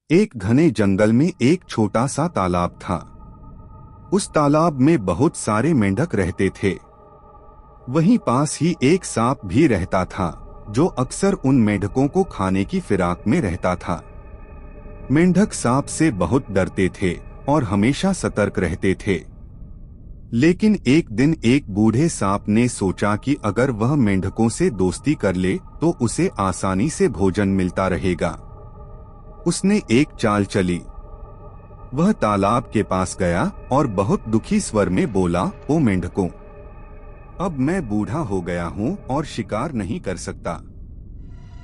एक घने जंगल में एक छोटा सा तालाब था। उस तालाब में बहुत सारे मेंढक रहते थे। वहीं पास ही एक सांप भी रहता था, जो अक्सर उन मेंढकों को खाने की फिराक में रहता था। मेंढक सांप से बहुत डरते थे और हमेशा सतर्क रहते थे। लेकिन एक दिन एक बूढ़े सांप ने सोचा कि अगर वह मेंढकों से दोस्ती कर ले तो उसे आसानी से भोजन मिलता रहेगा। उसने एक चाल चली। वह तालाब के पास गया और बहुत दुखी स्वर में बोला, ओ मेंढकों, अब मैं बूढ़ा हो गया हूँ और शिकार नहीं कर सकता।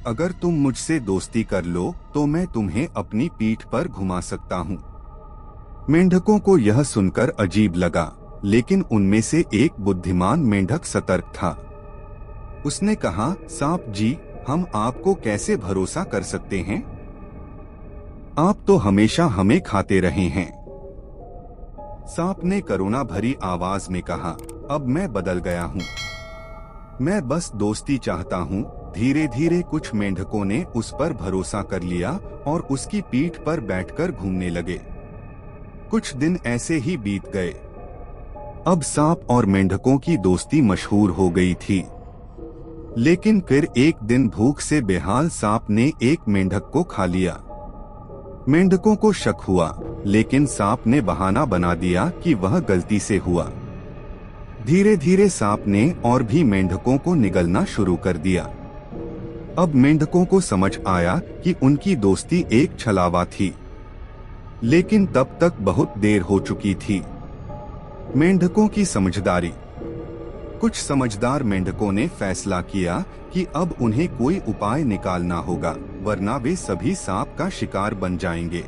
अगर तुम मुझसे दोस्ती कर लो तो मैं तुम्हें अपनी पीठ पर घुमा सकता हूँ। मेंढकों को यह सुनकर अजीब लगा, लेकिन उनमें से एक बुद्धिमान मेंढक सतर्क था। उसने कहा, सांप जी, हम आपको कैसे भरोसा कर सकते हैं? आप तो हमेशा हमें खाते रहे हैं। सांप ने करुणा भरी आवाज में कहा, अब मैं बदल गया हूँ। मैं बस दोस्ती चाहता हूँ। धीरे धीरे कुछ मेंढकों ने उस पर भरोसा कर लिया और उसकी पीठ पर बैठकर घूमने लगे। कुछ दिन ऐसे ही बीत गए। अब सांप और मेंढकों की दोस्ती मशहूर हो गई थी। लेकिन फिर एक दिन भूख से बेहाल सांप ने एक मेंढक को खा लिया। मेंढकों को शक हुआ, लेकिन सांप ने बहाना बना दिया कि वह गलती से हुआ। धीरे धीरे सांप ने और भी मेंढकों को निगलना शुरू कर दिया। अब मेंढकों को समझ आया कि उनकी दोस्ती एक छलावा थी। लेकिन तब तक बहुत देर हो चुकी थी। मेंढकों की समझदारी। कुछ समझदार मेंढकों ने फैसला किया कि अब उन्हें कोई उपाय निकालना होगा, वरना वे सभी सांप का शिकार बन जाएंगे।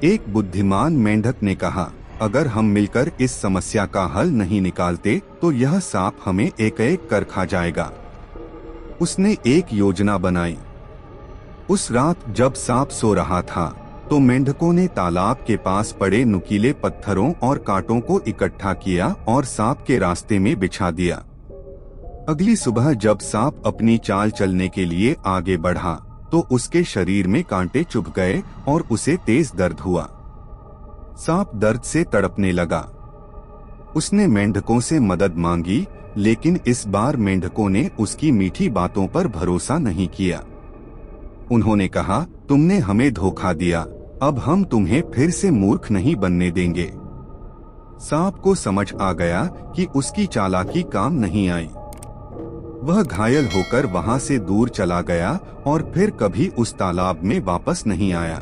एक बुद्धिमान मेंढक ने कहा, अगर हम मिलकर इस समस्या का हल नहीं निकालते तो यह सांप हमें एक एक कर खा जाएगा। उसने एक योजना बनाई। उस रात जब सांप सो रहा था तो मेंढकों ने तालाब के पास पड़े नुकीले पत्थरों और कांटों को इकट्ठा किया और सांप के रास्ते में बिछा दिया। अगली सुबह जब सांप अपनी चाल चलने के लिए आगे बढ़ा तो उसके शरीर में कांटे चुभ गए और उसे तेज दर्द हुआ। सांप दर्द से तड़पने लगा। उसने मेंढकों से मदद मांगी, लेकिन इस बार मेंढकों ने उसकी मीठी बातों पर भरोसा नहीं किया। उन्होंने कहा, तुमने हमें धोखा दिया, अब हम तुम्हें फिर से मूर्ख नहीं बनने देंगे। सांप को समझ आ गया कि उसकी चालाकी काम नहीं आई। वह घायल होकर वहां से दूर चला गया और फिर कभी उस तालाब में वापस नहीं आया।